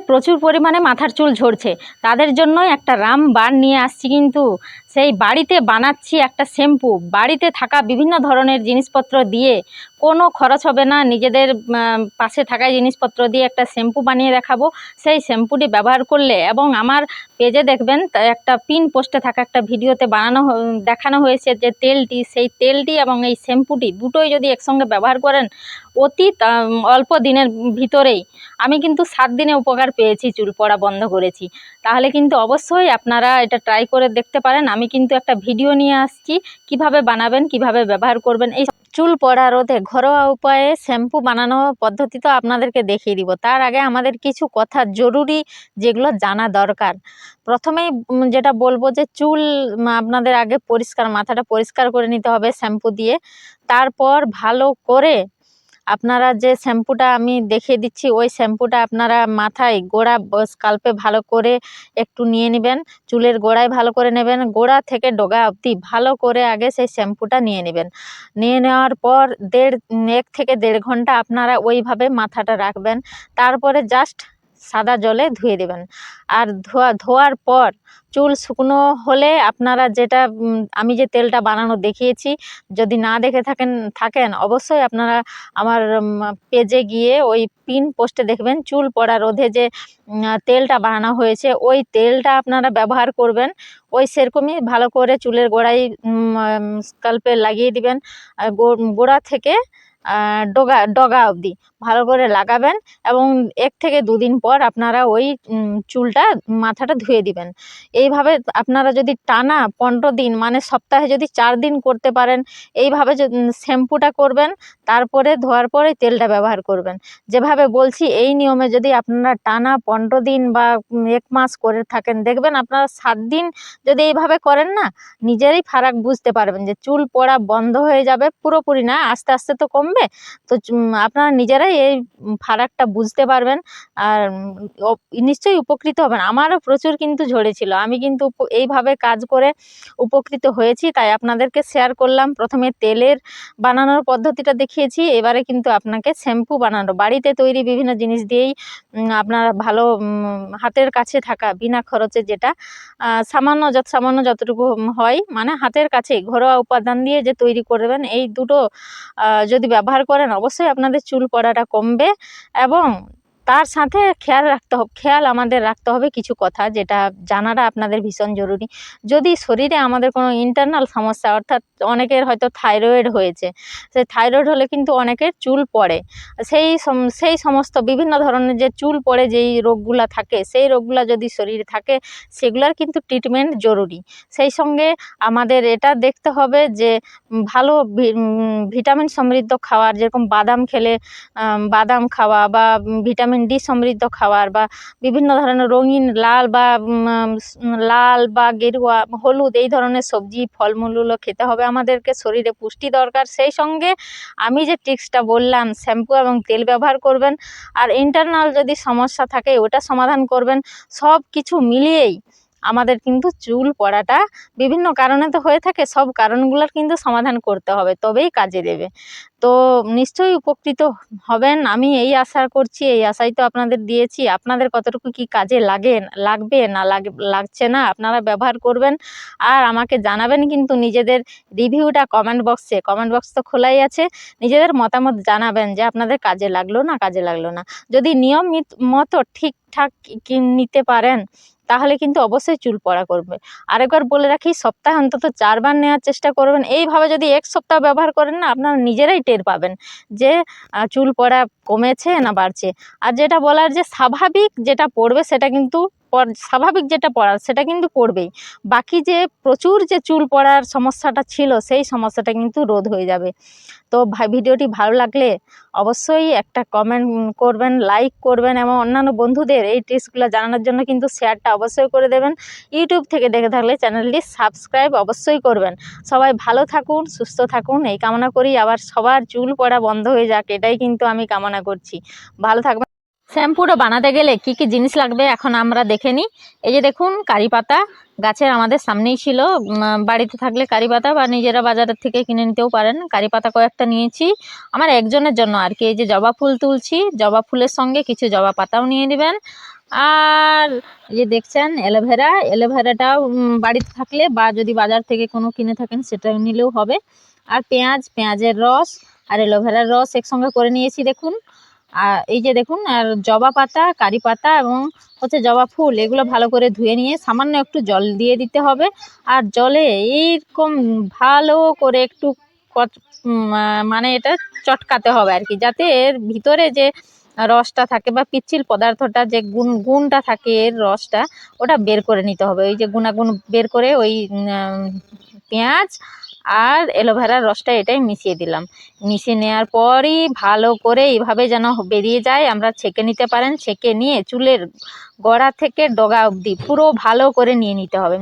প্রচুর পরিমাণে মাথার চুল ঝরছে তাদের জন্য একটা রামবাণ নিয়ে আসছি, কিন্তু সেই বাড়িতে বানাচ্ছি একটা শ্যাম্পু। বাড়িতে থাকা বিভিন্ন ধরনের জিনিসপত্র দিয়ে, কোনো খরচ হবে না, নিজেদের পাশে থাকা জিনিসপত্র দিয়ে একটা শ্যাম্পু বানিয়ে দেখাবো। সেই শ্যাম্পুটি ব্যবহার করলে, এবং আমার পেজে দেখবেন একটা পিন পোস্টে থাকা একটা ভিডিওতে দেখানো হয়েছে যে তেলটি, সেই তেলটি এবং এই শ্যাম্পুটি দুটোই যদি একসঙ্গে ব্যবহার করেন, অতি অল্প দিনের ভিতরেই আমি কিন্তু 7 দিনে উপকার পেয়েছি, চুল পড়া বন্ধ করেছি। তাহলে কিন্তু অবশ্যই আপনারা এটা ট্রাই করে দেখতে পারেন। আমি কিন্তু একটা ভিডিও নিয়ে আসছি কিভাবে বানাবেন, কিভাবে ব্যবহার করবেন। এই চুল পড়া রোধে ঘরোয়া উপায়ে শ্যাম্পু বানানোর পদ্ধতি তো আপনাদেরকে দেখিয়ে দিব। তার আগে আমাদের কিছু কথা জরুরি যেগুলো জানা দরকার। প্রথমেই যেটা বলবো যে চুল আপনাদের আগে মাথাটা পরিষ্কার করে নিতে হবে শ্যাম্পু দিয়ে। তারপর ভালো করে আপনারা যে শ্যাম্পুটা আমি দেখিয়ে দিচ্ছি, ওই শ্যাম্পুটা আপনারা মাথায় গোড়া স্কাল্পে ভালো করে একটু নিয়ে নেবেন, চুলের গোড়ায় ভালো করে নেবেন, গোড়া থেকে ডগা অবধি ভালো করে আগে সেই শ্যাম্পুটা নিয়ে নেবেন। নিয়ে নেওয়ার পর 1 থেকে 1.5 ঘন্টা আপনারা ওইভাবে মাথাটা রাখবেন। তারপরে জাস্ট সাদা জলে ধুয়ে দেবেন। আর ধোয়ার পর চুল শুকনো হলে আপনারা যেটা আমি যে তেলটা বানানো দেখিয়েছি, যদি না দেখে থাকেন অবশ্যই আপনারা আমার পেজে গিয়ে ওই পিন পোস্টে দেখবেন চুল পড়া রোধে যে তেলটা বানানো হয়েছে, ওই তেলটা আপনারা ব্যবহার করবেন। ওই সেরকমই ভালো করে চুলের গোড়ায় স্কাল্পে লাগিয়ে দিবেন, গোড়া থেকে ডগা অবধি ভালো করে লাগাবেন, এবং 1 থেকে 2 দিন পর আপনারা ওই মাথাটা ধুয়ে দিবেন। এইভাবে আপনারা যদি টানা 15 দিন, মানে সপ্তাহে যদি 4 দিন করতে পারেন, এইভাবে শ্যাম্পুটা করবেন, তারপরে ধোয়ার পরে তেলটা ব্যবহার করবেন। যেভাবে বলছি এই নিয়মে যদি আপনারা টানা 15 দিন বা 1 মাস করে থাকেন, দেখবেন আপনারা 7 দিন যদি এইভাবে করেন না, নিজেরই ফারাক বুঝতে পারবেন যে চুল পড়া বন্ধ হয়ে যাবে। পুরোপুরি না, আস্তে আস্তে তো কমবে। তো আপনারা নিজেরাই এই ফারাকটা বুঝতে পারবেন, আর নিশ্চয়ই উপকৃত হবেন। আমারও প্রচুর কিন্তু ঝরেছিল, আমি কিন্তু এইভাবে কাজ করে উপকৃত হয়েছি, তাই আপনাদেরকে শেয়ার করলাম। প্রথমে তেলের বানানোর পদ্ধতিটা দেখিয়েছি, এবারে কিন্তু আপনাকে শ্যাম্পু বানানো বাড়িতে তৈরি বিভিন্ন জিনিস দিয়েই আপনারা ভালো হাতের কাছে থাকা বিনা খরচে, যেটা সামান্য যতটুকু হয়, মানে হাতের কাছে ঘরোয়া উপাদান দিয়ে যে তৈরি করবেন, এই দুটো যদি ব্যবহার করেন অবশ্যই আপনাদের চুল পড়াটা কমবে। এবং তার সাথে খেয়াল আমাদের রাখতে হবে কিছু কথা, যেটা জানাটা আপনাদের ভীষণ জরুরি। যদি শরীরে আমাদের কোনো ইন্টারনাল সমস্যা, অর্থাৎ অনেকের হয়তো থাইরয়েড হয়েছে, সেই থাইরয়েড হলে কিন্তু অনেকের চুল পড়ে। সেই সমস্ত বিভিন্ন ধরনের যে চুল পড়ে যেই রোগগুলা থাকে, সেই রোগগুলা যদি শরীরে থাকে, সেগুলার কিন্তু ট্রিটমেন্ট জরুরি। সেই সঙ্গে আমাদের এটা দেখতে হবে যে ভালো ভিটামিন সমৃদ্ধ খাবার, যেরকম বাদাম খেলে বাদাম খাওয়া, বা ভিটামিন ডি সমৃদ্ধ খাবার, বা বিভিন্ন ধরনের রঙিন লাল বা গেরুয়া, হলুদ এই ধরনের সবজি ফলমূলগুলো খেতে হবে আমাদেরকে। শরীরে পুষ্টি দরকার। সেই সঙ্গে আমি যে টিপসটা বললাম, শ্যাম্পু এবং তেল ব্যবহার করবেন, আর ইন্টারনাল যদি সমস্যা থাকে ওটা সমাধান করবেন। সব কিছু মিলিয়েই আমাদের কিন্তু চুল পড়াটা বিভিন্ন কারণে তো হয়ে থাকে, সব কারণগুলোর কিন্তু সমাধান করতে হবে, তবেই কাজে দেবে। তো নিশ্চয়ই উপকৃত হবেন, আমি এই আশা করছি। এই আশাই তো আপনাদের দিয়েছি। আপনাদের কতটুকু কি কাজে লাগবে না লাগছে না, আপনারা ব্যবহার করবেন আর আমাকে জানাবেন। কিন্তু নিজেদের রিভিউটা কমেন্ট বক্স তো খোলাই আছে, নিজেদের মতামত জানাবেন যে আপনাদের কাজে লাগলো না। যদি নিয়ম মতো ঠিকঠাক নিতে পারেন, তাহলে কিন্তু অবশ্যই চুল পড়া করবে। আরেকবার বলে রাখি, সপ্তাহে অন্তত 4 বার নেওয়ার চেষ্টা করবেন। এইভাবে যদি 1 সপ্তাহ ব্যবহার করেন না, আপনারা নিজেরাই টের পাবেন যে চুল পড়া কমেছে না বাড়ছে। আর যেটা বলার যে স্বাভাবিক যেটা পড়বে সেটা কিন্তু স্বাভাবিক যেটা পড়ার সেটা কিন্তু পড়বেই। বাকি যে প্রচুর যে চুল পড়ার সমস্যাটা ছিল, সেই সমস্যাটা কিন্তু রোধ হয়ে যাবে। তো ভিডিওটি ভালো লাগলে অবশ্যই একটা কমেন্ট করবেন, লাইক করবেন, এবং অন্যান্য বন্ধুদের এই টিপসগুলো জানানোর জন্য কিন্তু শেয়ারটা অবশ্যই করে দেবেন। ইউটিউব থেকে দেখে থাকলে চ্যানেলটি সাবস্ক্রাইব অবশ্যই করবেন। সবাই ভালো থাকুন, সুস্থ থাকুন, এই কামনা করি। আবার সবার চুল পড়া বন্ধ হয়ে যাক, এটাই কিন্তু আমি কামনা করছি। ভালো থাকবেন। শ্যাম্পুটা বানাতে গেলে কি কি জিনিস লাগবে এখন আমরা দেখে নিই। এই যে দেখুন, কারি পাতা গাছের আমাদের সামনেই ছিল। বাড়িতে থাকলে কারি পাতা, বা নিজেরা বাজারের থেকে কিনে নিতেও পারেন। কারি পাতা কয়েকটা নিয়েছি আমার একজনের জন্য আর কি। এই যে জবা ফুল তুলছি, জবা ফুলের সঙ্গে কিছু জবা পাতাও নিয়ে নেবেন। আর এই যে দেখছেন অ্যালোভেরাটাও বাড়িতে থাকলে বা যদি বাজার থেকে কোনো কিনে থাকেন সেটা নিলেও হবে। আর পেঁয়াজের রস আর অ্যালোভেরার রস একসঙ্গে করে নিয়েছি দেখুন। আর এই যে দেখুন, আর জবা পাতা, কারি পাতা এবং হচ্ছে জবা ফুল, এগুলো ভালো করে ধুয়ে নিয়ে সামান্য একটু জল দিয়ে দিতে হবে। আর জলে এইরকম ভালো করে একটু মানে এটা চটকাতে হবে আর কি, যাতে এর ভিতরে যে রসটা থাকে বা পিচ্ছিল পদার্থটা যে গুণটা থাকে এর রসটা, ওটা বের করে নিতে হবে। ওই যে গুণাগুণ বের করে ওই পেঁয়াজ আর অ্যালোভেরার রসটা এটাই মিশিয়ে দিলাম। মিশিয়ে নেওয়ার পরই ভালো করে এইভাবে যেন বেরিয়ে যায়, আমরা ছেঁকে নিতে পারেন। ছেঁকে নিয়ে চুলের গোড়া থেকে ডগা অবধি পুরো ভালো করে নিয়ে নিতে হবে।